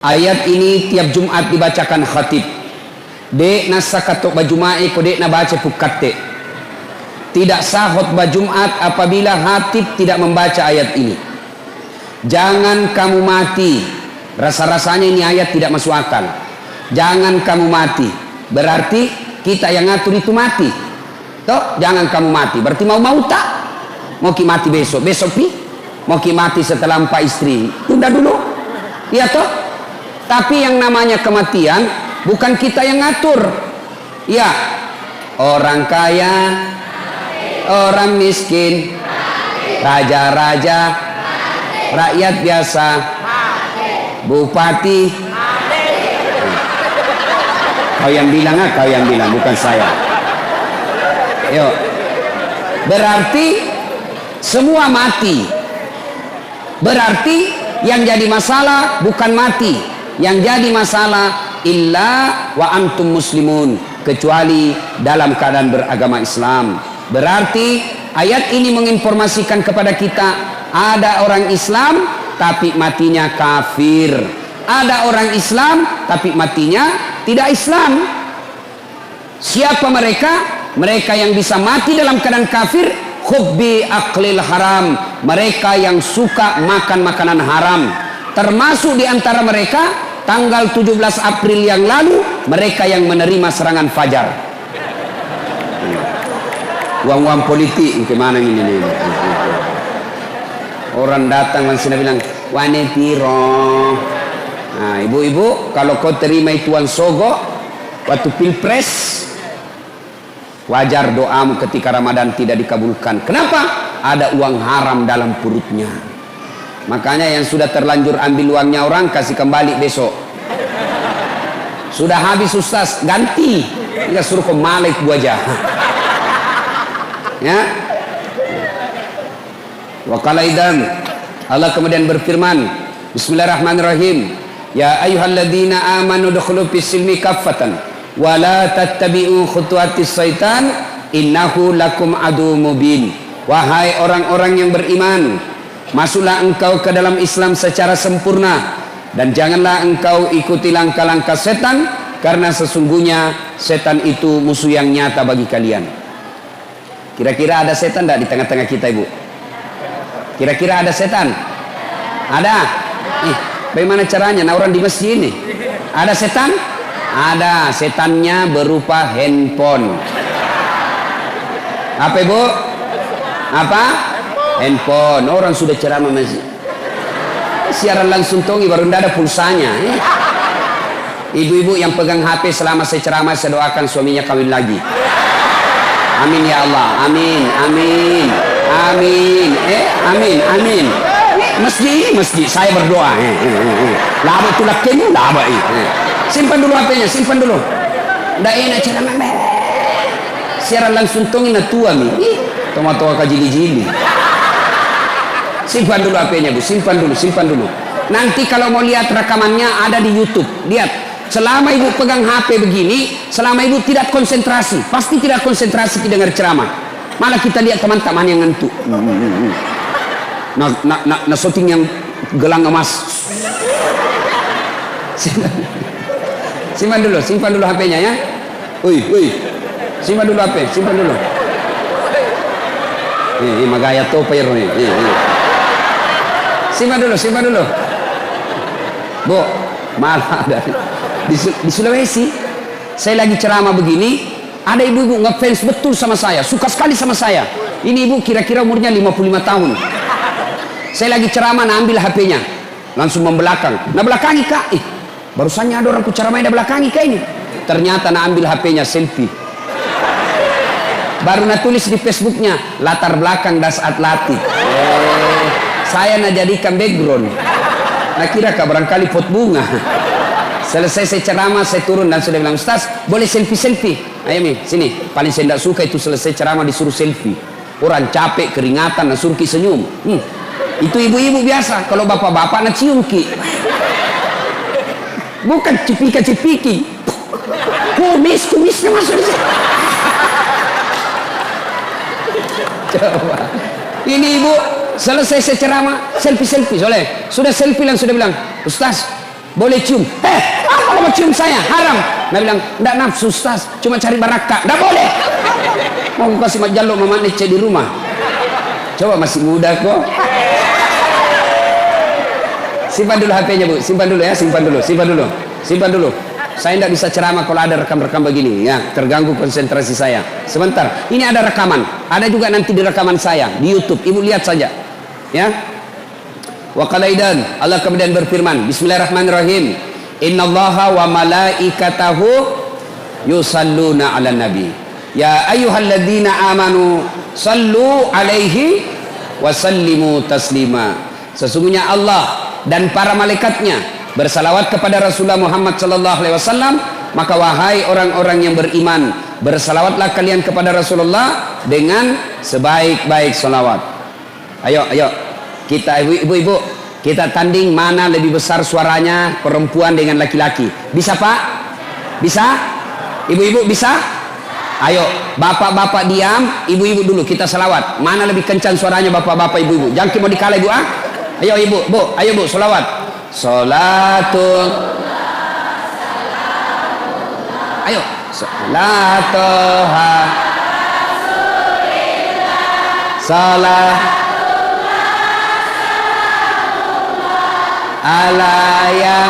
Ayat ini tiap Jumat dibacakan khatib. Dek nasa katok bajumai ko dek na baca pukatte. Tidak sah khutbah Jumat apabila khatib tidak membaca ayat ini. Jangan kamu mati. Rasa-rasanya ini ayat tidak masuk akal. Jangan kamu mati. Berarti kita yang ngatur itu mati. Toh, jangan kamu mati. Berarti mau tak? Mau ki mati besok. Besok pi? Mau ki mati setelah 4 istri. Tunda dulu. Iya toh? Tapi yang namanya kematian bukan kita yang ngatur. Ya, orang kaya, orang miskin, raja-raja, rakyat biasa, bupati. Kau yang bilang, kau yang bilang, bukan saya. Yuk. Berarti semua mati. Berarti yang jadi masalah bukan mati. Yang jadi masalah illa wa antum muslimun, kecuali dalam keadaan beragama Islam. Berarti ayat ini menginformasikan kepada kita ada orang Islam tapi matinya kafir, ada orang Islam tapi matinya tidak Islam. Siapa mereka? Mereka yang bisa mati dalam keadaan kafir, hubbi aklil haram, mereka yang suka makan makanan haram. Termasuk di antara mereka tanggal 17 April yang lalu mereka yang menerima serangan fajar. Uang-uang politik gimana ini? Orang datang langsung bilang wane piro. Nah, ibu-ibu, kalau kau terima itu uang sogo waktu pilpres, wajar doamu ketika Ramadan tidak dikabulkan. Kenapa? Ada uang haram dalam perutnya. Makanya yang sudah terlanjur ambil uangnya orang kasih kembali besok. Sudah habis Ustaz, ganti. Enggak suruh kau malik wajah. Ya. Wa qala idan, Allah kemudian berfirman, Bismillahirrahmanirrahim. Ya ayyuhalladzina amanu dukhulu fis-silmi kaffatan wa la tattabi'u khutuwatis syaitan innahu lakum aduwwum mubin. Wahai orang-orang yang beriman, masuklah engkau ke dalam Islam secara sempurna dan janganlah engkau ikuti langkah-langkah setan, karena sesungguhnya setan itu musuh yang nyata bagi kalian. Kira-kira ada setan tidak di tengah-tengah kita, Ibu? Kira-kira ada setan? Ada? Bagaimana caranya? Nah, orang di masjid ini ada setan? Ada. Setannya berupa handphone. Apa, Ibu? Apa? Handphone. Orang sudah ceramah masih siaran langsung tongi baru tidak ada pulsanya. Ibu-ibu yang pegang HP selama saya ceramah, saya doakan suaminya kawin lagi. Amin ya Allah. Amin. Amin. Amin. Amin. Amin. Masjid saya berdoa. Lama tu lakin lama. Simpan dulu HP-nya, simpan dulu. Ndak enak ceramah. Siaran langsung tongi na tua mi. Tomat-tomat kajili-jili. Simpan dulu HP-nya, Bu. Simpan dulu. Nanti kalau mau lihat rekamannya ada di YouTube. Lihat, selama Ibu pegang HP begini, selama Ibu tidak konsentrasi, pasti tidak konsentrasi dengar ceramah. Malah kita lihat teman-teman yang ngantuk. Nah, shooting yang gelang emas. Simpan dulu HP-nya ya. Woi. Simpan dulu HP, simpan dulu. Ini magaya topir nih. Simpan dulu. Bu, malah di Sulawesi saya lagi ceramah begini, ada ibu-ibu ngefans betul sama saya, suka sekali sama saya. Ini ibu kira-kira umurnya 55 tahun. Saya lagi ceramah, nah ambil HP-nya, langsung membelakang. Nah belakangi kak, barusannya ada orang ku ceramah, ada belakangi kak ini. Ternyata nah ambil HP-nya selfie. Baru nah tulis di Facebooknya, latar belakang das atletik. Saya nak jadikan background. Nah kira kak barangkali pot bunga. Selesai saya ceramah, saya turun dan sudah bilang, Ustaz boleh selfie. Ayo Mi, sini. Paling saya tidak suka itu selesai ceramah disuruh selfie. Orang capek, keringatan, suruh ki senyum. Itu ibu-ibu biasa. Kalau bapak-bapak nak cium ki. Bukan cipika-cipiki. Kumisnya masuk di sini. Coba. Ini ibu selesai saya ceramah selfie soalnya sudah selfie langsung sudah bilang, Ustaz boleh cium. Apa mau cium saya? Haram. Nabi bilang, enggak nafsu Ustaz, cuma cari barakah. Enggak boleh. Mau kasih majaluk mama nece di rumah. Coba masih muda kok. Simpan dulu HP-nya Bu, simpan dulu ya, simpan dulu. Saya tidak bisa ceramah kalau ada rekam-rekam begini ya, terganggu konsentrasi saya. Sebentar, ini ada rekaman, ada juga nanti di rekaman saya di YouTube. Ibu lihat saja, ya. Wa qalaidan, Allah kemudian berfirman, Bismillahirrahmanirrahim. Innallaha wa malaikatahu yusalluna 'alan nabi. Ya ayyuhalladzina amanu sallu alaihi wa sallimu taslima. Sesungguhnya Allah dan para malaikatnya bersalawat kepada Rasulullah Muhammad sallallahu alaihi wasallam, maka wahai orang-orang yang beriman, bersalawatlah kalian kepada Rasulullah dengan sebaik-baik salawat. Ayo kita ibu-ibu, kita tanding mana lebih besar suaranya perempuan dengan laki-laki. Bisa Pak? Bisa? Ibu-ibu bisa? Ayo, bapak-bapak diam, ibu-ibu dulu kita salawat. Mana lebih kencang suaranya bapak-bapak ibu-ibu? Jangan mau dikalah ibu ah. Ayo ibu, bu, ayo bu, salawat. Salatul. Ayo, salatuha. Salah. Alaya.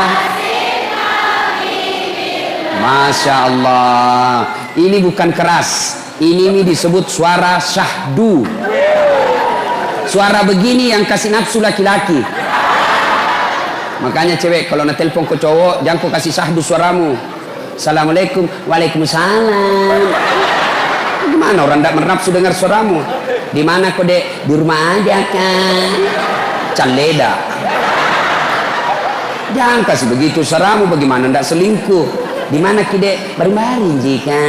Masya Allah. Ini bukan keras, ini disebut suara syahdu. Suara begini yang kasih nafsu laki-laki. Makanya cewek kalau nak telepon ke cowok, jangan kau kasih syahdu suaramu. Assalamualaikum, waalaikumsalam. Gimana orang tak bernafsu dengar suaramu? Di mana kau dek? Di rumah aja kan. Caleda. Jangan kasih begitu suaramu, bagaimana ndak selingkuh? Di mana kide baring-baring jika.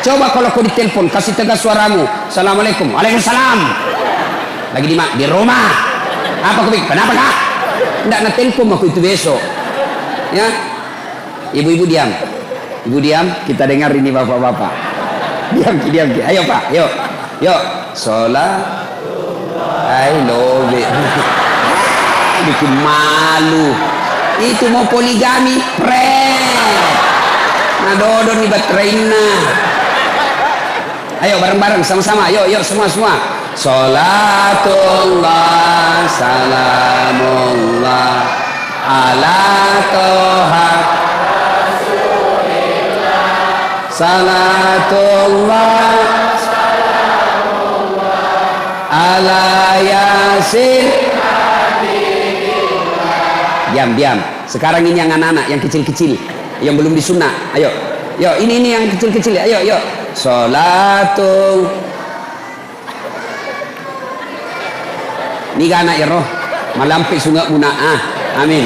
Coba kalau kau ditelepon kasih tegas suaramu. Assalamualaikum, waalaikumsalam. Lagi di mana? Di rumah. Apa kau bikin? Kenapa kak? Ndak nak telepon aku itu besok. Ya, ibu-ibu diam. Ibu diam. Kita dengar ini bapak-bapak. Diam. Ayo pak, yuk. Sholat. I love it. Bikin malu. Itu mau poligami, nah dodon nih baterainya. Ayo bareng-bareng sama-sama, yuk semua. Salatullah salamullah ala toha salatullah salamullah ala yasin. Diam. Sekarang ini yang anak-anak, yang kecil-kecil, yang belum disunat. Ayo, ini yang kecil-kecil. Ayo. Sholatul. Ini anak ya roh, malampi sungai muna'ah. Amin.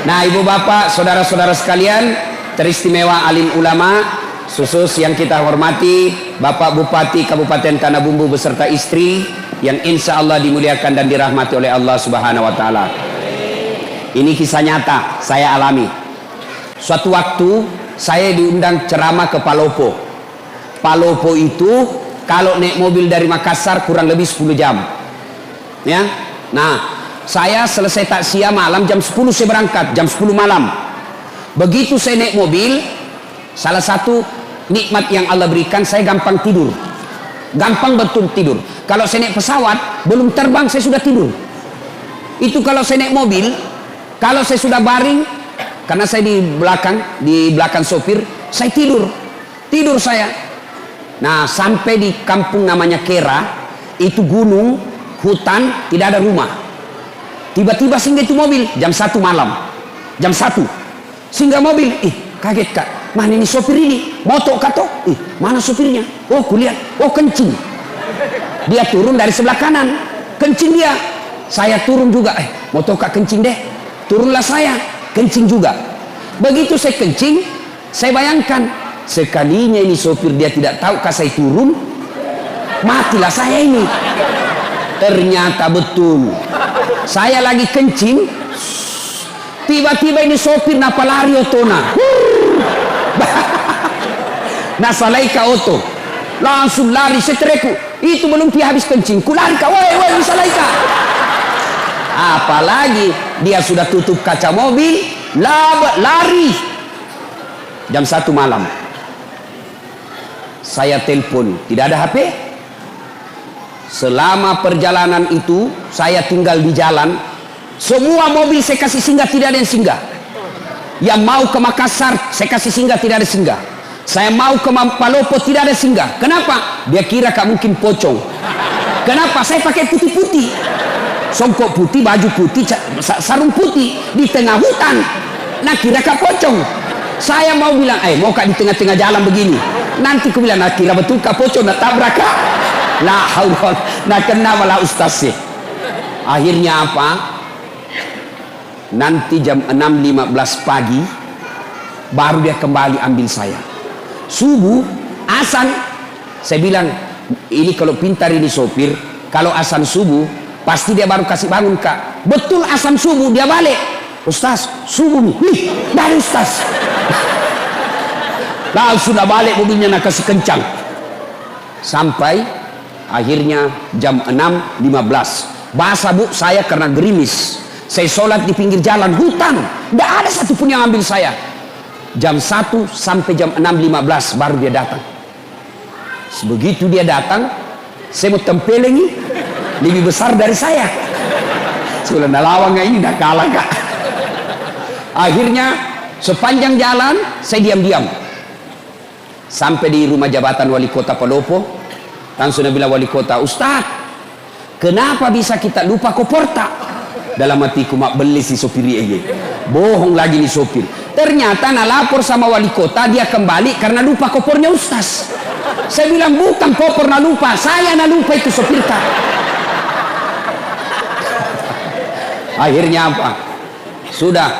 Nah, ibu bapak, saudara-saudara sekalian, teristimewa alim ulama, khusus yang kita hormati, Bapak Bupati Kabupaten Tanah Bumbu beserta istri, yang insya Allah dimuliakan dan dirahmati oleh Allah Subhanahu Wa Taala. Ini kisah nyata saya alami. Suatu waktu saya diundang ceramah ke Palopo. Palopo itu kalau naik mobil dari Makassar kurang lebih 10 jam. Ya. Nah, saya selesai takziah malam jam 10 saya berangkat, jam 10 malam. Begitu saya naik mobil, salah satu nikmat yang Allah berikan, saya gampang tidur. Gampang betul tidur. Kalau saya naik pesawat, belum terbang saya sudah tidur. Itu kalau saya naik mobil. Kalau saya sudah baring, karena saya di belakang sopir, saya tidur saya. Nah, sampai di kampung namanya Kera, itu gunung, hutan, tidak ada rumah. Tiba-tiba singgah itu mobil, jam 1 malam. Jam 1. Singgah mobil, kaget kak, mana ini sopir ini? Moto kato, mana sopirnya? Oh, kulihat, kencing. Dia turun dari sebelah kanan, kencing dia. Saya turun juga, moto kak kencing deh. Turunlah saya, kencing juga. Begitu saya kencing, saya bayangkan, sekalinya ini sopir dia tidak tahu kalau saya turun, matilah saya ini. Ternyata betul. Saya lagi kencing, tiba-tiba ini sopir napa lari otona. Nah salaika oto, langsung lari setreku. Itu belum dia habis kencing, ku lari kak, woi salaika. Apalagi dia sudah tutup kaca mobil, lari. Jam 1 malam. Saya telepon, tidak ada HP. Selama perjalanan itu saya tinggal di jalan. Semua mobil saya kasih singgah, tidak ada yang singgah. Yang mau ke Makassar saya kasih singgah, tidak ada singgah. Saya mau ke Palopo, tidak ada singgah. Kenapa? Dia kira kak mungkin pocong. Kenapa? Saya pakai putih-putih, songkok putih, baju putih, sarung putih di tengah hutan. Nah kira kak pocong. Saya mau bilang, mau kak di tengah-tengah jalan begini. Nanti aku bilang, nah kira betul kak pocong, nak tabrak kak. Lah haul, nah kenapa lah ustaz sih? Akhirnya apa? Nanti jam 6.15 pagi baru dia kembali ambil saya. Subuh azan, saya bilang ini kalau pintar ini sopir, kalau azan subuh pasti dia baru kasih bangun kak. Betul azan subuh dia balik, ustaz subuh nih, dari ustaz. Lalu sudah balik mobilnya nak kasih kencang. Sampai akhirnya jam 6.15 basah bu saya karena gerimis. Saya sholat di pinggir jalan hutan, tidak ada satupun yang ambil saya. Jam 1 sampai jam 6.15 baru dia datang. Begitu dia datang, saya mau tempelengi, lebih besar dari saya. Sudah lawangnya ini dah kalah kak. Akhirnya sepanjang jalan saya diam-diam sampai di rumah jabatan wali kota Palopo. Langsung dia bilang wali kota, Ustaz, kenapa bisa kita lupa koporta? Dalam hatiku mak beli si sopir ini, bohong lagi nih sopir. Ternyata nak lapor sama wali kota, dia kembali karena lupa kopornya ustaz. Saya bilang bukan kopor nak lupa, saya nak lupa itu sopir kak. Akhirnya apa? Sudah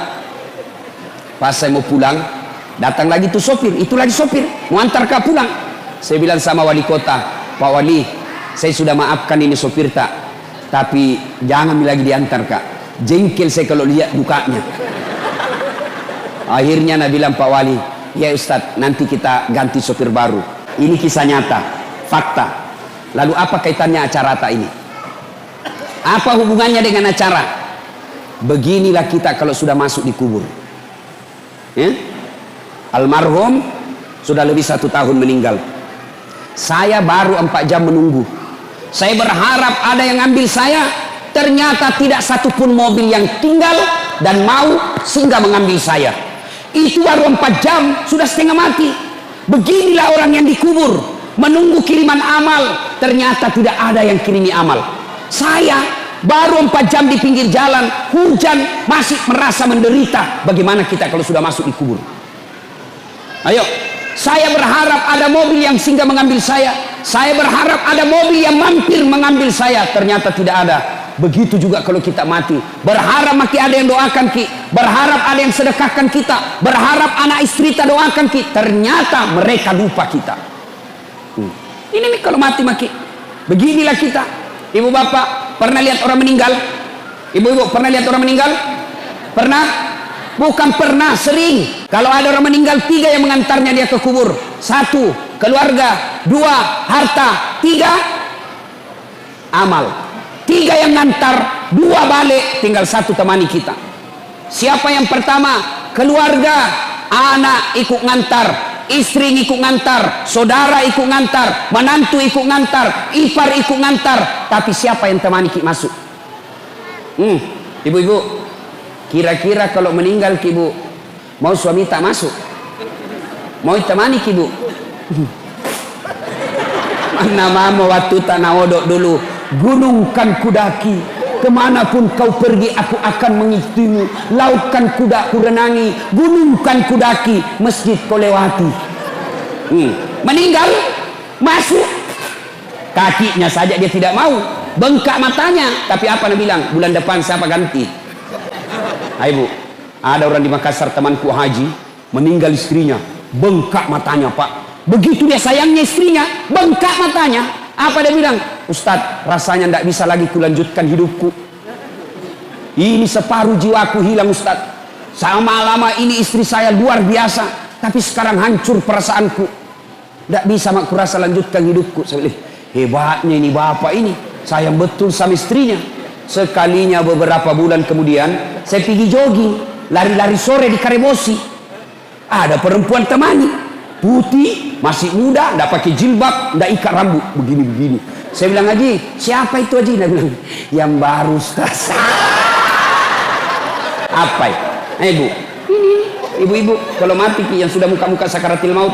pas saya mau pulang, datang lagi tuh sopir, itu lagi sopir mau antar kak pulang. Saya bilang sama wali kota, Pak Wali, saya sudah maafkan ini sopir tak, tapi jangan lagi diantar kak, jengkel saya kalau lihat mukanya. Akhirnya Nabi bilang Pak Wali, ya Ustadz nanti kita ganti sopir baru. Ini kisah nyata, fakta. Lalu apa kaitannya acara ini? Apa hubungannya dengan acara? Beginilah kita kalau sudah masuk di kubur. Almarhum sudah lebih 1 tahun meninggal. Saya baru 4 jam menunggu. Saya berharap ada yang ambil saya, ternyata tidak satupun mobil yang tinggal dan mau singgah mengambil saya. Itu baru 4 jam sudah setengah mati. Beginilah orang yang dikubur, menunggu kiriman amal, ternyata tidak ada yang kirimi amal. Saya baru 4 jam di pinggir jalan, hujan, masih merasa menderita. Bagaimana kita kalau sudah masuk di kubur? Ayo, saya berharap ada mobil yang singgah mengambil saya. Saya berharap ada mobil yang mampir mengambil saya, ternyata tidak ada. Begitu juga kalau kita mati, berharap masih ada yang doakan kita, berharap ada yang sedekahkan kita, berharap anak istri kita doakan kita, ternyata mereka lupa kita. Ini nih kalau mati maki. Beginilah kita. Ibu bapak pernah lihat orang meninggal? Ibu-ibu pernah lihat orang meninggal? Pernah? Bukan pernah, sering. Kalau ada orang meninggal, 3 yang mengantarnya dia ke kubur. 1, keluarga. 2, harta. 3, amal. 3 yang ngantar, 2 balik, tinggal 1 temani kita. Siapa yang pertama? Keluarga. Anak ikut ngantar, istri ikut ngantar, saudara ikut ngantar, menantu ikut ngantar, ipar ikut ngantar. Tapi siapa yang temani kita masuk? Ibu-ibu, kira-kira kalau meninggal ibu, mau suami tak masuk? Mau temani ibu? Mana mau waktu tanah odok dulu, gunung kan kudaki, kemanapun kau pergi aku akan mengikutimu, laut kan kuda ku renangi, gunung kan kudaki, masjid kau lewati. Meninggal, masuk, kakinya saja dia tidak mau, bengkak matanya. Tapi apa dia bilang? Bulan depan siapa ganti? Ibu, ada orang di Makassar temanku haji, meninggal istrinya, bengkak matanya pak. Begitu dia sayangnya istrinya, bengkak matanya. Apa dia bilang? Ustadz, rasanya tidak bisa lagi kulanjutkan hidupku. Ini separuh jiwaku hilang Ustadz. Sama lama ini istri saya luar biasa, tapi sekarang hancur perasaanku. Tidak bisa mak kurasa lanjutkan hidupku. Saya bilang, hebatnya ini bapak ini, sayang betul sama istrinya. Sekalinya beberapa bulan kemudian saya pergi jogging, lari-lari sore di Karebosi. Ada perempuan temani, putih, masih muda, nggak pakai jilbab, nggak ikat rambut, begini-begini. Saya bilang, Haji, siapa itu Haji? Dia bilang, yang baru Ustaz. Apa ya? Ibu, ini ibu-ibu kalau mati Ki, yang sudah muka-muka sakaratil maut,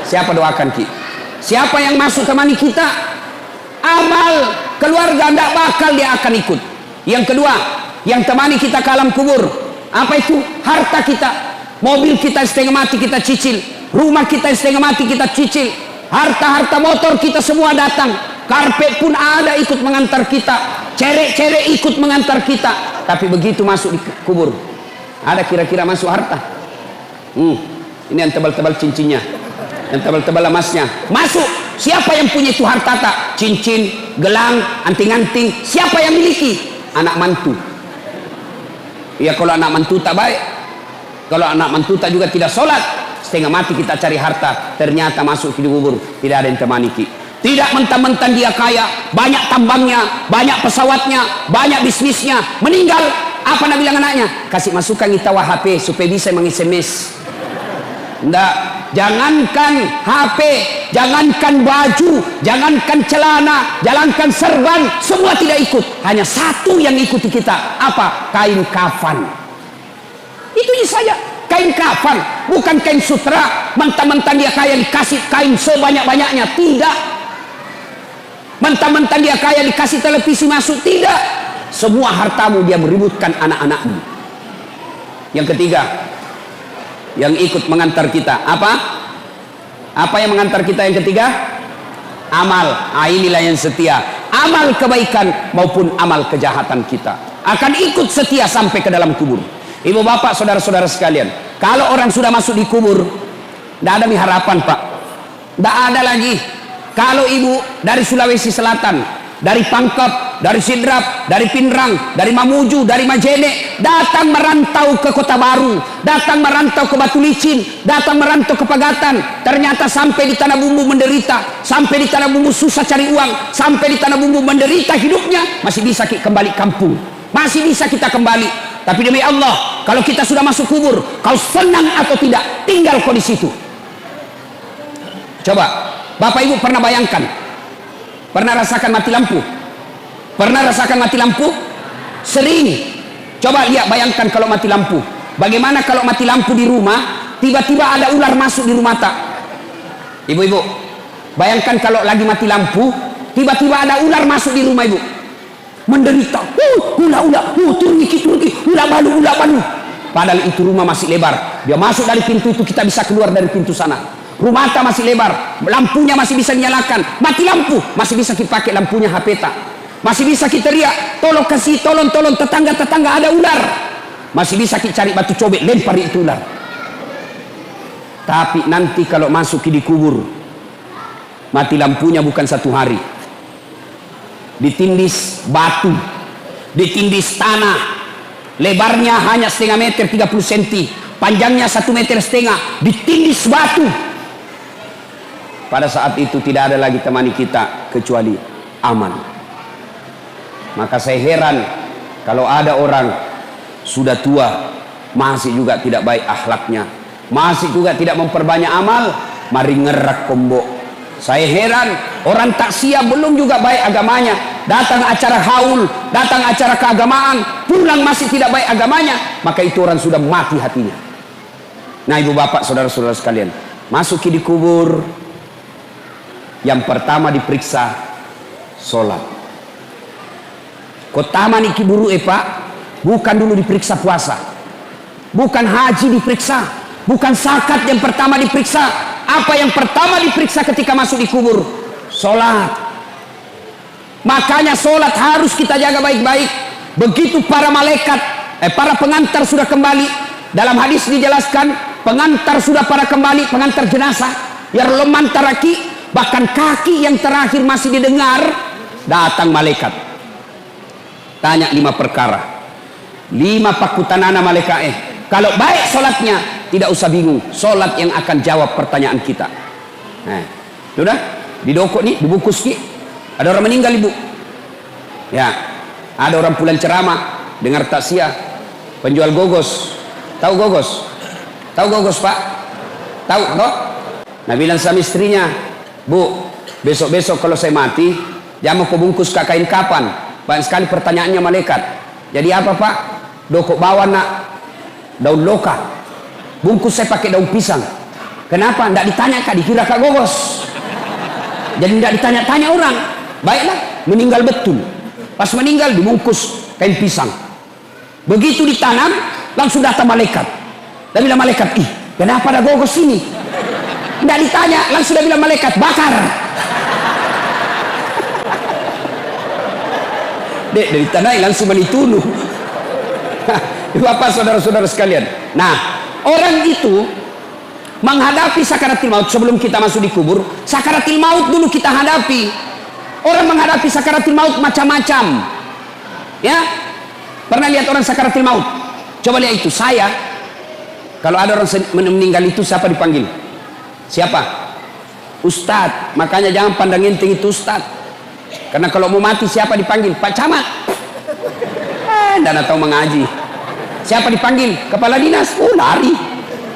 siapa doakan Ki? Siapa yang masuk ke mani kita, amal keluarga tidak bakal dia akan ikut. Yang kedua, yang temani kita ke alam kubur, apa itu? Harta kita, mobil kita setengah mati kita cicil, rumah kita setengah mati kita cicil, harta-harta motor kita semua datang, karpet pun ada ikut mengantar kita, cerek-cerek ikut mengantar kita. Tapi begitu masuk di kubur, ada kira-kira masuk harta? Ini yang tebal-tebal cincinnya, yang tebal-tebal emasnya masuk. Siapa yang punya itu harta tak? Cincin, gelang, anting-anting, siapa yang miliki? Anak mantu. Ya kalau anak mantu tak baik, kalau anak mantu tak juga tidak sholat, setengah mati kita cari harta, ternyata masuk di kubur tidak ada yang temani Ki. Tidak mentang-mentang dia kaya, banyak tambangnya, banyak pesawatnya, banyak bisnisnya, meninggal, apa nak bilang anaknya? Kasih masukan itawa HP supaya bisa meng-SMS. Enggak, jangankan HP, jangankan baju, jangankan celana, jangankan serban, semua tidak ikut. Hanya satu yang ikuti kita, apa? Kain kafan. Itu saja, kain kafan, bukan kain sutra. Mentang-mentang dia kaya dikasih kain sebanyak-banyaknya, tidak. Mentang-mentang dia kaya dikasih televisi masuk, tidak. Semua hartamu dia meributkan anak-anakmu. Yang ketiga, yang ikut mengantar kita apa? Apa yang mengantar kita yang ketiga? Amal. Inilah yang setia. Amal kebaikan maupun amal kejahatan kita akan ikut setia sampai ke dalam kubur. Ibu bapak saudara-saudara sekalian, kalau orang sudah masuk di kubur, tidak ada harapan Pak, tidak ada lagi. Kalau ibu dari Sulawesi Selatan, dari Pangkep, dari Sidrap, dari Pinrang, dari Mamuju, dari Majene, datang merantau ke Kota Baru, datang merantau ke Batu Licin, datang merantau ke Pagatan, ternyata sampai di Tanah Bumbu menderita, sampai di Tanah Bumbu susah cari uang, sampai di Tanah Bumbu menderita hidupnya, masih bisa kembali kampung, masih bisa kita kembali. Tapi demi Allah, kalau kita sudah masuk kubur, kau senang atau tidak, tinggal kau di situ. Coba Bapak Ibu pernah bayangkan, pernah rasakan mati lampu? Pernah rasakan mati lampu? Sering. Coba lihat, bayangkan kalau mati lampu. Bagaimana kalau mati lampu di rumah, tiba-tiba ada ular masuk di rumah tak? Ibu-ibu, bayangkan kalau lagi mati lampu, tiba-tiba ada ular masuk di rumah ibu. Menderita, ular, turun, ular balu. Padahal itu rumah masih lebar. Dia masuk dari pintu itu, kita bisa keluar dari pintu sana. Rumah tak masih lebar, lampunya masih bisa dinyalakan. Mati lampu, masih bisa kita pakai lampunya HP tak. Masih bisa kita teriak, tolong kasih, tolong tetangga ada ular. Masih bisa kita cari batu cobek, lempar itu ular. Tapi nanti kalau masuk di kubur, mati lampunya bukan 1 hari, ditindis batu, ditindis tanah, lebarnya hanya setengah meter 30 cm, panjangnya 1,5 meter, ditindis batu. Pada saat itu tidak ada lagi temani kita kecuali aman. Maka saya heran kalau ada orang sudah tua masih juga tidak baik akhlaknya, masih juga tidak memperbanyak amal, mari ngerak kombo. Saya heran orang tak siap, belum juga baik agamanya, datang acara haul, datang acara keagamaan, pulang masih tidak baik agamanya, maka itu orang sudah mati hatinya. Nah ibu bapak saudara-saudara sekalian, masuki di kubur, yang pertama diperiksa sholat. Kotama niki buru Pak, bukan dulu diperiksa puasa, bukan haji diperiksa, bukan zakat yang pertama diperiksa. Apa yang pertama diperiksa ketika masuk di kubur? Sholat. Makanya sholat harus kita jaga baik-baik. Begitu para malaikat, para pengantar sudah kembali, dalam hadis dijelaskan, pengantar sudah para kembali, pengantar jenazah, yang leman taraki, bahkan kaki yang terakhir masih didengar, datang malaikat tanya 5 perkara, 5 pakutanana malaikat. Kalau baik sholatnya, tidak usah bingung, sholat yang akan jawab pertanyaan kita. Sudah didokok nih, dibungkus nih, ada orang meninggal ibu ya, Ada orang pulang ceramah, dengar taksiah, penjual gogos. Tahu gogos? Tahu gogos, Pak? Tahu, toh? Nah, bilang sama istrinya, Bu, besok-besok kalau saya mati, jangan mau bungkus ke kain kapan. Banyak sekali pertanyaannya malaikat. Jadi apa, Pak? Doko bawa nak daun loka. Bungkus saya pakai daun pisang. Kenapa? Tidak ditanya, Kak, dikira Kak gogos. Jadi tidak ditanya-tanya orang. Baiklah, meninggal betul. Pas meninggal dibungkus kain pisang. Begitu ditanam, langsung datang malaikat. Dan bilang malaikat, ih, kenapa ada gogos ini? Tidak ditanya, langsung dia bilang malaikat, bakar. Dek, dari tanah langsung menitunuh. Bapak, saudara-saudara sekalian. Nah, orang itu menghadapi sakaratil maut sebelum kita masuk di kubur. Sakaratil maut dulu kita hadapi. Orang menghadapi sakaratil maut macam-macam. Ya, pernah lihat orang sakaratil maut? Coba lihat itu. Saya, kalau ada orang meninggal itu siapa dipanggil? Siapa? Ustadz. Makanya jangan pandang enteng itu Ustadz. Karena kalau mau mati siapa dipanggil? Pak Camat. Tidak tahu mengaji. Siapa dipanggil? Kepala dinas. Oh, lari.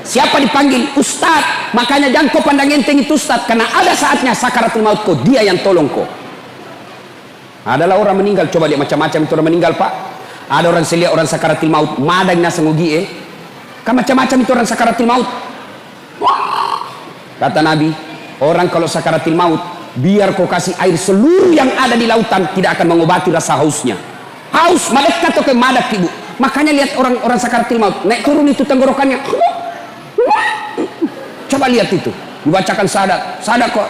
Siapa dipanggil? Ustadz. Makanya jangan kau pandang enteng itu Ustadz. Karena ada saatnya sakaratul maut kau, dia yang tolong kau. Adalah orang meninggal, coba lihat macam-macam itu orang meninggal, Pak. Ada orang saya lihat orang sakaratul maut, madang nasa ngugi kan macam-macam itu orang sakaratul maut. Kata Nabi, orang kalau sakaratul maut, biar kau kasih air seluruh yang ada di lautan, tidak akan mengobati rasa hausnya. Haus, madak atau ke madak, Ibu. Makanya lihat orang sakaratul maut, naik turun itu tenggorokannya. Coba lihat itu, dibacakan syahadat kok.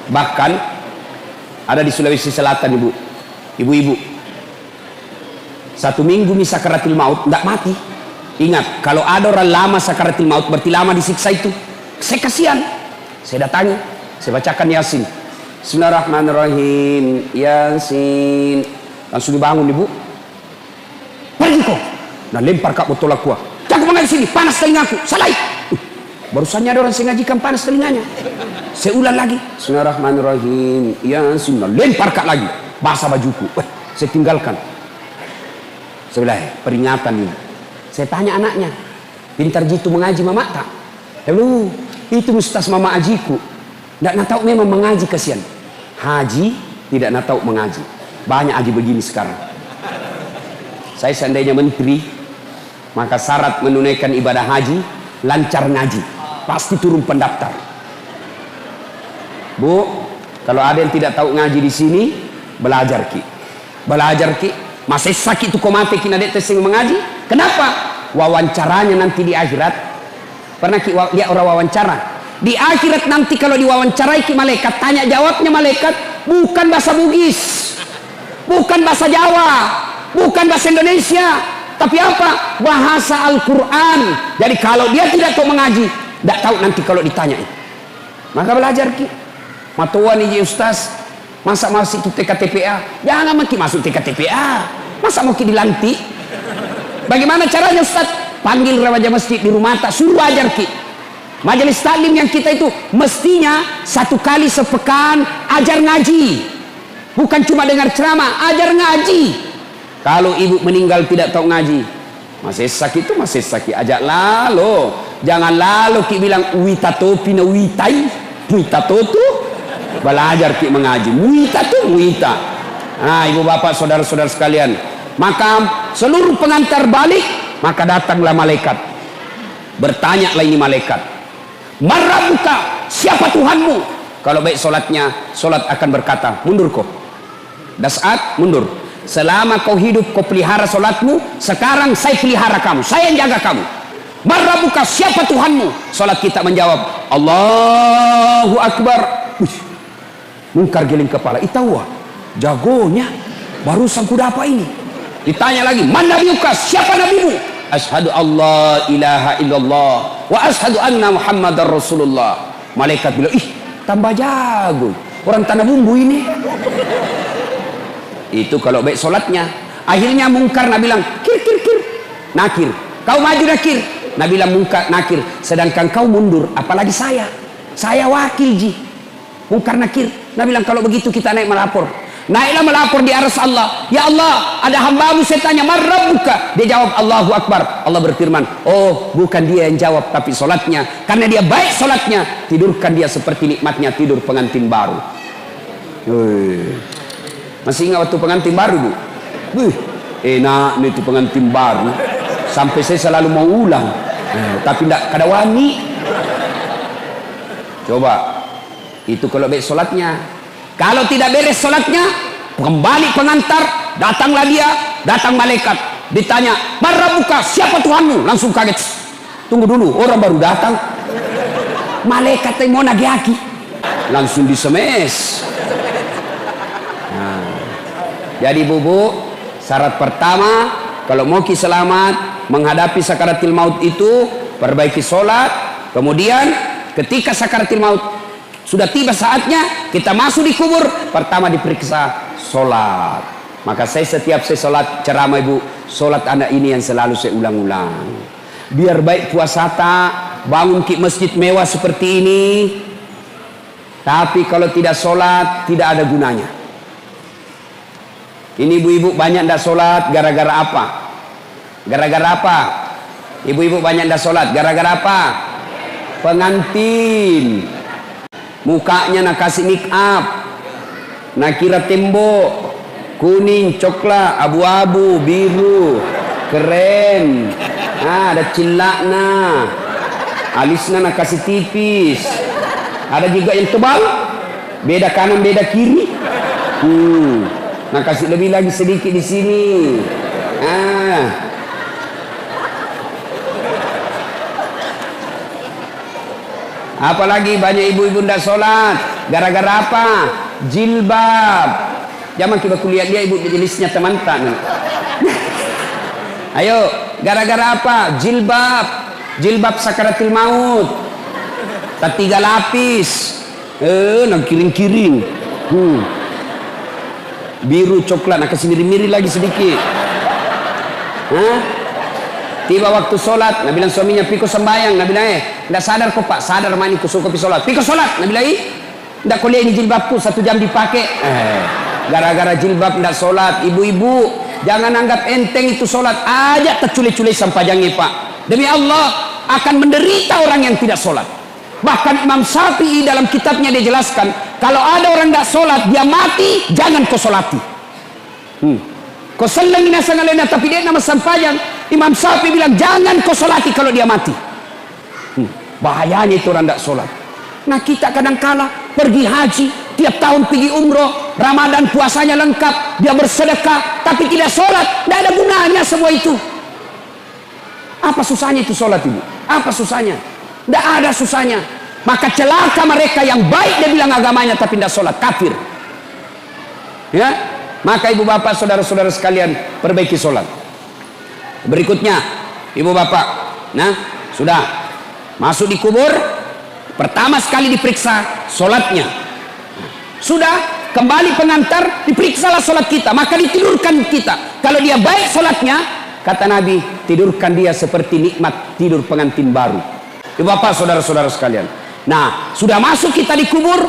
Bahkan ada di Sulawesi Selatan, ibu-ibu 1 minggu nih sakaratul maut tidak mati. Ingat, kalau ada orang lama sakaratul maut berarti lama disiksa itu. Saya kasihan, saya datangi, saya bacakan Yasin. Bismillahirrahmanirrahim. Yasin. Langsung dibangun, Ibu. Pergi kok. Nah, lempar kak botol aqua. Jangan mengaji sini, panas telingaku. Salai. Barusannya ada orang saya ngajikan panas telinganya. Saya ulang lagi. Bismillahirrahmanirrahim. Yasin. Lempar kak lagi. Basah bajuku. Saya tinggalkan. Saya bilang, peringatan ini. Saya tanya anaknya, pintar jitu mengaji mama tak? Lalu itu ustaz mama ajiku. Tidak nak tahu memang mengaji, kasihan. Haji tidak nak tahu mengaji. Banyak haji begini sekarang. Saya seandainya menteri, maka syarat menunaikan ibadah haji lancar ngaji. Pasti turun pendaftar. Bu, kalau ada yang tidak tahu ngaji di sini, belajar ki. Belajar ki. Masih sakit itu kau mati kina dek tesing mengaji. Kenapa? Wawancaranya nanti di akhirat. Pernah ki lihat orang wawancara? Di akhirat nanti kalau diwawancarai ki malaikat, tanya jawabnya malaikat bukan bahasa Bugis, bukan bahasa Jawa, bukan bahasa Indonesia, tapi apa? Bahasa Al-Quran. Jadi kalau dia tidak tahu mengaji, tidak tahu nanti kalau ditanya. Maka belajar ki. Matuan ini ustaz, masa masih itu TKTPA? Jangan maki masuk TKTPA. Masa mau ki dilantik? Bagaimana caranya ustaz? Panggil remaja masjid di rumah tak, suruh ajar ki. Majelis taklim yang kita itu mestinya 1 kali sepekan ajar ngaji. Bukan cuma dengar ceramah, ajar ngaji. Kalau ibu meninggal tidak tahu ngaji, masih sakit itu masih sakit. Ajak lalu, jangan lalu ki bilang witato pina witai, witato tu belajar ki mengaji, wita tu wita. Nah, ibu bapak saudara-saudara sekalian, maka seluruh pengantar balik, maka datanglah malaikat. Bertanyalah ini malaikat, Marabuka, siapa Tuhanmu? Kalau baik solatnya, solat akan berkata, mundur kau. Dasat, mundur. Selama kau hidup, kau pelihara solatmu. Sekarang saya pelihara kamu, saya yang jaga kamu. Marabuka, siapa Tuhanmu? Solat kita menjawab, Allahu Akbar. Mungkar geling kepala, itawa, jagonya, barusan kuda apa ini? Ditanya lagi, man nabiyuka, siapa nabimu? Ashhadu Allah ilaha illallah wa ashhadu anna Muhammadar Rasulullah. Malaikat bilang, ih, tambah jago, orang tanah bumbu ini. Itu kalau baik solatnya. Akhirnya mungkar, Nabi bilang, kir, nakir, kau maju nakir. Nabi bilang mungkar, nakir, sedangkan kau mundur, apalagi saya wakil ji. Mungkar nakir, Nabi bilang kalau begitu kita naik melapor. Naiklah melapor di aras Allah. Ya Allah, ada hambamu, saya tanya, man rabbuka? Dia jawab, Allahu Akbar. Allah berfirman, oh bukan dia yang jawab, tapi solatnya. Karena dia baik solatnya, tidurkan dia seperti nikmatnya tidur pengantin baru. Masih ingat waktu pengantin baru, Bu? Enak nih itu pengantin baru. Sampai saya selalu mau ulang, tapi tidak kada wani. Coba, itu kalau baik solatnya. Kalau tidak beres sholatnya, kembali pengantar, datanglah dia, datang malaikat, ditanya, man rabbuka, siapa Tuhanmu? Langsung kaget. Tunggu dulu, orang baru datang. Malaikat yang mau nagih aki, langsung disemes. Nah, jadi bubu, syarat pertama, kalau mau selamat menghadapi sakaratil maut itu, perbaiki sholat. Kemudian ketika sakaratil maut sudah tiba saatnya kita masuk di kubur, pertama diperiksa sholat. Maka setiap saya sholat ceramah ibu, sholat anak ini yang selalu saya ulang-ulang. Biar baik puasa tak, bangun ke masjid mewah seperti ini, tapi kalau tidak sholat tidak ada gunanya. Ini ibu-ibu banyak tidak sholat gara-gara apa? Gara-gara apa? Ibu-ibu banyak tidak sholat gara-gara apa? Pengantin. Mukanya nak kasih make up, nak kira tembok kuning, coklat, abu-abu, biru, keren. Ada cilakna, alisnya nak kasih tipis. Ada juga yang tebal, beda kanan beda kiri. Nak kasih lebih lagi sedikit di sini. Apalagi banyak ibu-ibu tidak sholat gara-gara apa? Jilbab. Zaman kita kuliah dia ibu jenisnya teman-teman. Ayo, gara-gara apa? Jilbab. Jilbab sakaratil maut. Tak 3 lapis. Nak kiring-kiring. Biru coklat, nak kasih mirip-mirip lagi sedikit. Tiba waktu sholat, Nabi bilang suaminya, piko sembayang. Nabi bilang, tidak sadar kok pak? Sadar mani ku suka pi sholat. Piko sholat. Nabi bilang, tidak kuliah ini jilbabku 1 jam dipakai. Gara-gara jilbab tidak sholat. Ibu-ibu, jangan anggap enteng itu sholat. Aja terculik-culik sampajangnya pak. Demi Allah, akan menderita orang yang tidak sholat. Bahkan Imam Syafi'i dalam kitabnya dia jelaskan, kalau ada orang tidak sholat, dia mati, jangan kau sholati. Kau seleng nasangalena, tapi dia nama sampajang. Imam Syafi'i bilang jangan kau solati kalau dia mati. Bahayanya itu orang tidak sholat. Nah kita kadang-kala pergi haji, tiap tahun pergi umroh, Ramadan puasanya lengkap, dia bersedekah, tapi tidak sholat. Tidak ada gunanya semua itu. Apa susahnya itu sholat ibu? Apa susahnya? Tidak ada susahnya. Maka celaka mereka yang baik dia bilang agamanya tapi tidak sholat, kafir. Ya, maka ibu bapak saudara-saudara sekalian perbaiki sholat. Berikutnya, ibu bapak, nah sudah masuk di kubur, pertama sekali diperiksa sholatnya. Sudah kembali pengantar, diperiksalah sholat kita, maka ditidurkan kita. Kalau dia baik sholatnya, kata Nabi, tidurkan dia seperti nikmat tidur pengantin baru. Ibu bapak, saudara-saudara sekalian. Nah, sudah masuk kita di kubur,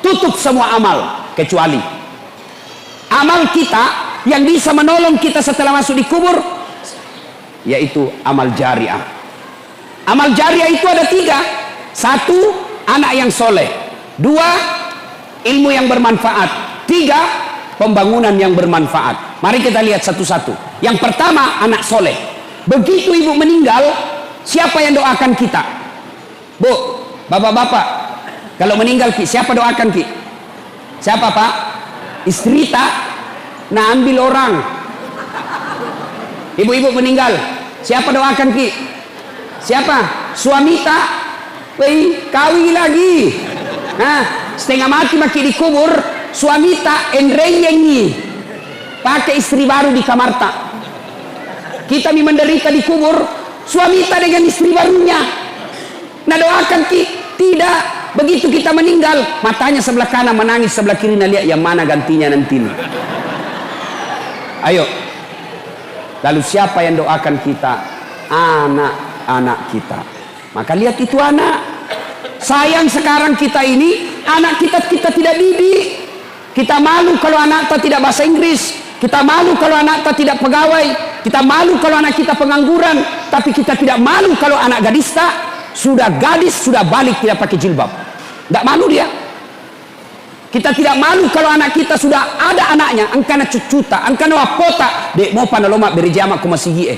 tutup semua amal kecuali amal kita yang bisa menolong kita setelah masuk di kubur, yaitu amal jariah. Amal jariah itu ada 3. 1, anak yang soleh. 2, ilmu yang bermanfaat. 3, pembangunan yang bermanfaat. Mari kita lihat satu-satu. Yang pertama, anak soleh. Begitu ibu meninggal, siapa yang doakan kita? Bu, bapak-bapak, kalau meninggal ki, siapa doakan ki? Siapa pak? Istri tak? Nah ambil orang. Ibu-ibu meninggal, siapa doakan ki? Siapa? Suami tak? Wei, kawin lagi. Nah, setengah mati maki di kubur, suami tak enrenyengi. Pakai istri baru di kamar tak. Kita menderita di kubur, suami tak dengan istri barunya. Nah doakan ki? Tidak. Begitu kita meninggal, matanya sebelah kanan menangis, sebelah kiri lihat yang mana gantinya nanti. Ayo. Lalu siapa yang doakan kita? Anak-anak kita. Maka lihat itu anak. Sayang sekarang kita ini Anak kita tidak didik. Kita malu kalau anak kita tidak bahasa Inggris. Kita malu kalau anak kita tidak pegawai. Kita malu kalau anak kita pengangguran. Tapi kita tidak malu kalau anak gadis tak sudah gadis, sudah balik tidak pakai jilbab. Tidak malu dia. Kita tidak malu kalau anak kita sudah ada anaknya, angkana cucuta, angkana wapota, dek mau panaloma berjama ku masih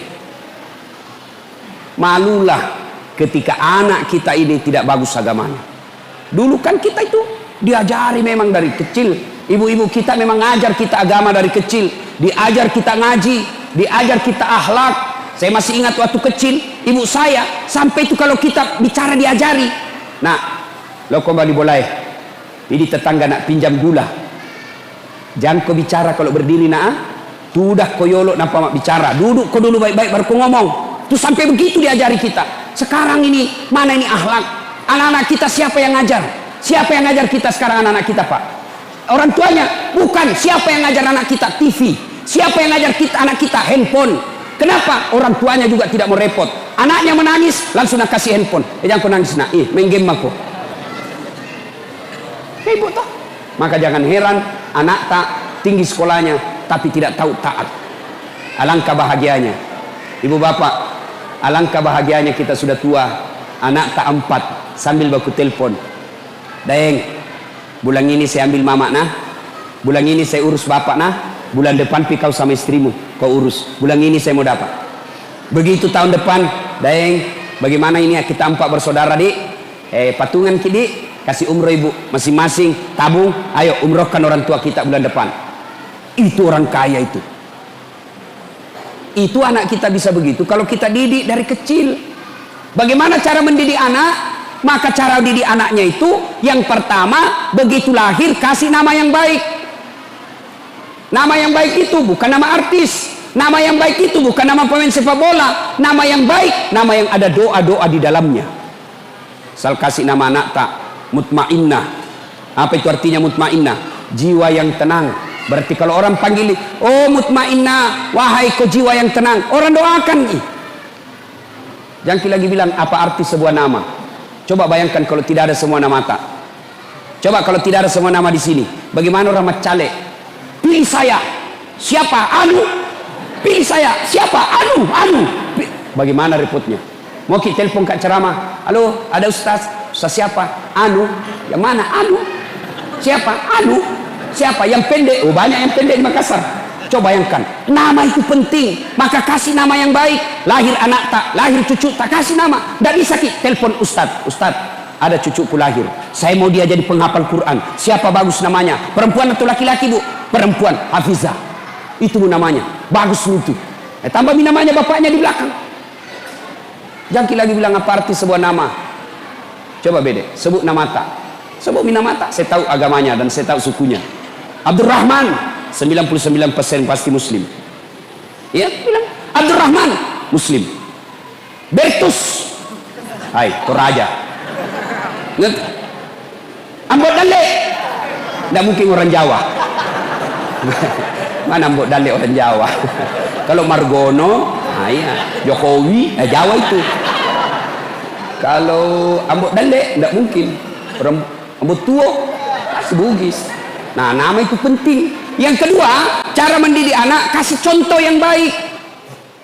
malulah ketika anak kita ini tidak bagus agamanya. Dulu kan kita itu diajari memang dari kecil. Ibu-ibu kita memang ngajar kita agama dari kecil. Diajar kita ngaji, diajar kita akhlak. Saya masih ingat waktu kecil, ibu saya sampai itu kalau kita bicara diajari. Nah, lo kembali boleh. Ini tetangga nak pinjam gula. Jangan kau bicara kalau berdiri nak. Tudah kau yolok nampak mak bicara. Duduk kau dulu baik-baik baru kau ngomong. Itu sampai begitu diajari kita. Sekarang ini mana ini akhlak? Anak-anak kita siapa yang ngajar? Siapa yang ngajar kita sekarang anak-anak kita, Pak? Orang tuanya? Bukan. Siapa yang ngajar anak kita? TV. Siapa yang ngajar kita anak kita? Handphone. Kenapa? Orang tuanya juga tidak mau repot. Anaknya menangis, langsung nak kasih handphone. Jangan kau nangis nak. Main game aku. Ibu toh. Maka jangan heran anak tak tinggi sekolahnya tapi tidak tahu taat. Alangkah bahagianya. Ibu bapak, alangkah bahagianya kita sudah tua. Anak tak 4 sambil baku telepon. Dayeng, bulan ini saya ambil mama nah. Bulan ini saya urus bapak nah. Bulan depan pi kau sama istrimu kau urus. Bulan ini saya mau dapat. Begitu tahun depan, Dayeng, bagaimana ini ya kita 4 bersaudara dik? Patungan kidi. Kasih umroh ibu masing-masing tabung, ayo umrohkan orang tua kita bulan depan. Itu orang kaya itu. Itu anak kita bisa begitu kalau kita didik dari kecil. Bagaimana cara mendidik anak? Maka cara didik anaknya itu yang pertama begitu lahir kasih nama yang baik. Nama yang baik itu bukan nama artis. Nama yang baik itu bukan nama pemain sepak bola. Nama yang baik, nama yang ada doa-doa di dalamnya. Asal kasih nama anak tak mutmainnah. Apa itu artinya mutmainnah? Jiwa yang tenang. Berarti kalau orang panggil, oh mutmainnah, wahai kau jiwa yang tenang, orang doakan. Jangan lagi bilang apa arti sebuah nama. Coba bayangkan kalau tidak ada semua nama tak. Coba kalau tidak ada semua nama di sini, bagaimana orang macale? Pilih saya. Siapa? Anu. Pilih saya. Siapa? Anu. Bagaimana repotnya? Mau kita telepon kak ceramah. Halo, ada ustaz. Ustaz siapa? Anu. Yang mana? Anu. Siapa? Anu. Siapa? Yang pendek. Oh, banyak yang pendek di Makassar. Coba bayangkan. Nama itu penting. Maka kasih nama yang baik. Lahir anak tak, lahir cucu tak, kasih nama. Tidak bisa kita telepon ustaz. Ustaz, ada cucuku lahir. Saya mau dia jadi penghafal Quran. Siapa bagus namanya? Perempuan atau laki-laki, Bu? Perempuan. Hafizah. Itu namanya. Bagus itu. Tambah namanya bapaknya di belakang. Jangan lagi bilang apa arti sebuah nama. Coba beda, sebut nama tak. Sebut nama tak. Saya tahu agamanya dan saya tahu sukunya. Abdurrahman, 99% pasti muslim. Ya, bilang Abdurrahman, muslim. Bertus, hai, Toraja. Ambot Dale, tidak mungkin orang Jawa. Mana Ambot Dale orang Jawa? Kalau Margono, iya, Jokowi, Jawa itu. Kalau Ambot Dale, tidak mungkin. Orang Ambot Tuo, pasti Bugis. Nah, nama itu penting. Yang kedua, cara mendidik anak, kasih contoh yang baik.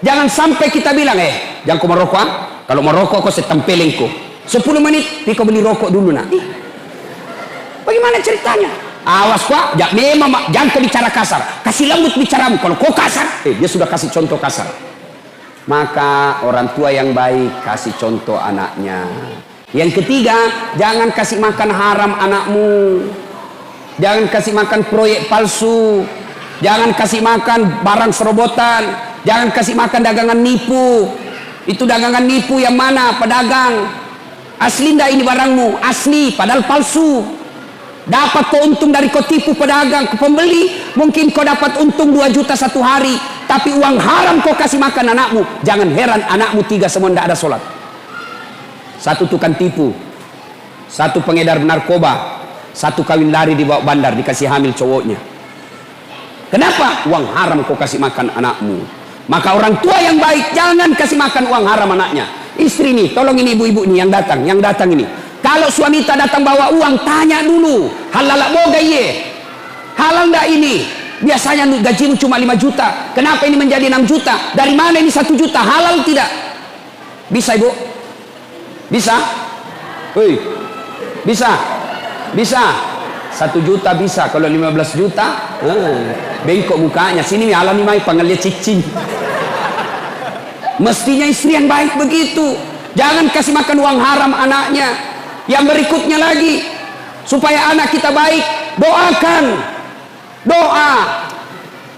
Jangan sampai kita bilang, jangan kau merokok. Kalau merokok, kau saya tempelin kau. 10 menit, kau beli rokok dulu nak. Bagaimana ceritanya? Awas Pak, jangan kau bicara kasar. Kasih lembut bicaramu. Kalau kau kasar, dia sudah kasih contoh kasar. Maka orang tua yang baik kasih contoh anaknya. Yang ketiga, jangan kasih makan haram anakmu. Jangan kasih makan proyek palsu. Jangan kasih makan barang serobotan. Jangan kasih makan dagangan nipu. Itu dagangan nipu yang mana? Pedagang. Asli ndak ini barangmu? Asli, padahal palsu. Dapat kau untung dari kau tipu pedagang ke pembeli. Mungkin kau dapat untung 2 juta satu hari. Tapi uang haram kau kasih makan anakmu. Jangan heran anakmu 3 semua ndak ada sholat. 1 tukang tipu. 1 pengedar narkoba. 1 kawin lari di bawah bandar dikasih hamil cowoknya. Kenapa? Uang haram kau kasih makan anakmu. Maka orang tua yang baik jangan kasih makan uang haram anaknya. Istri nih, tolong ini ibu-ibu nih yang datang ini. Kalau suami tak datang bawa uang, tanya dulu, halal boga ye, halal ndak ini? Biasanya gajimu cuma 5 juta, kenapa ini menjadi 6 juta? Dari mana ini 1 juta? Halal tidak? Bisa ibu? Bisa? Woi, bisa? Bisa? 1 juta bisa, kalau 15 juta, bengkok mukanya. Sini nih halal nih mai panggilnya cicing. Mestinya istri yang baik begitu. Jangan kasih makan uang haram anaknya. Yang berikutnya lagi, supaya anak kita baik, doakan. Doa.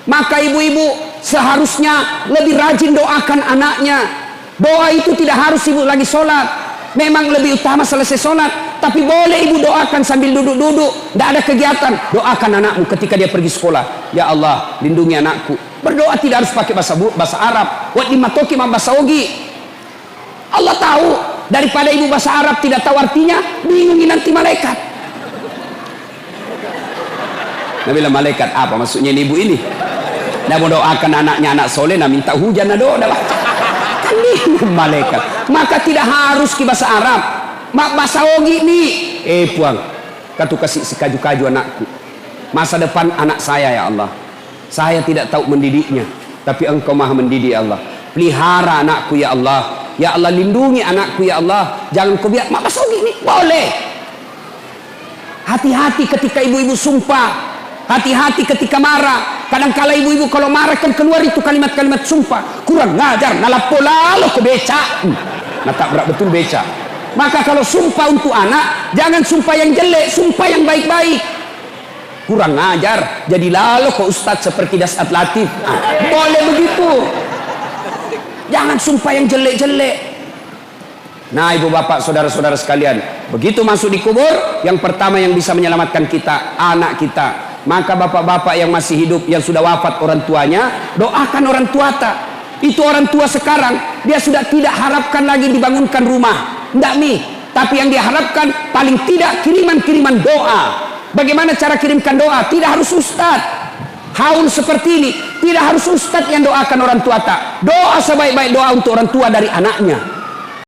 Maka ibu-ibu seharusnya lebih rajin doakan anaknya. Doa itu tidak harus ibu lagi sholat. Memang lebih utama selesai sholat, tapi boleh ibu doakan sambil duduk-duduk. Tidak ada kegiatan. Doakan anakmu ketika dia pergi sekolah. Ya Allah, lindungi anakku. Berdoa tidak harus pakai bahasa Arab. Wat dimatoki ma bahasa Ogi. Allah tahu. Daripada ibu bahasa Arab tidak tahu artinya, bingungi nanti malaikat. Nah, bilang malaikat apa maksudnya ini ibu ini? Nah, mau doakan anaknya anak soleh, nah minta hujan, nah doa, dah baca. Kan bingung malaikat. Maka tidak harus ke bahasa Arab. Bahasa Ogi nih. Puang, katu kasih si kaju-kaju anakku. Masa depan anak saya ya Allah. Saya tidak tahu mendidiknya, tapi Engkau maha mendidik ya Allah. Pelihara anakku ya Allah. Ya Allah, lindungi anakku ya Allah. Jangan kau biar mak bahasa Ogi nih. Boleh. Hati-hati ketika ibu-ibu sumpah. Hati-hati ketika marah. Kadang-kala ibu-ibu kalau marah kan keluar itu kalimat-kalimat sumpah. Kurang ngajar, nalapo-lalo ke beca. Natabrak betul beca. Maka kalau sumpah untuk anak, jangan sumpah yang jelek, sumpah yang baik-baik. Kurang ngajar, jadi lalu kok ustadz seperti Dasat Latif. Boleh begitu. Jangan sumpah yang jelek-jelek. Nah, ibu bapak, saudara-saudara sekalian, begitu masuk di kubur, yang pertama yang bisa menyelamatkan kita, anak kita. Maka bapak-bapak yang masih hidup, yang sudah wafat orang tuanya, doakan orang tua tak. Itu orang tua sekarang, dia sudah tidak harapkan lagi dibangunkan rumah. Tidak nih. Tapi yang dia harapkan, paling tidak kiriman-kiriman doa. Bagaimana cara kirimkan doa? Tidak harus ustadz. Haul seperti ini, tidak harus ustadz yang doakan orang tua tak. Doa sebaik-baik doa untuk orang tua dari anaknya.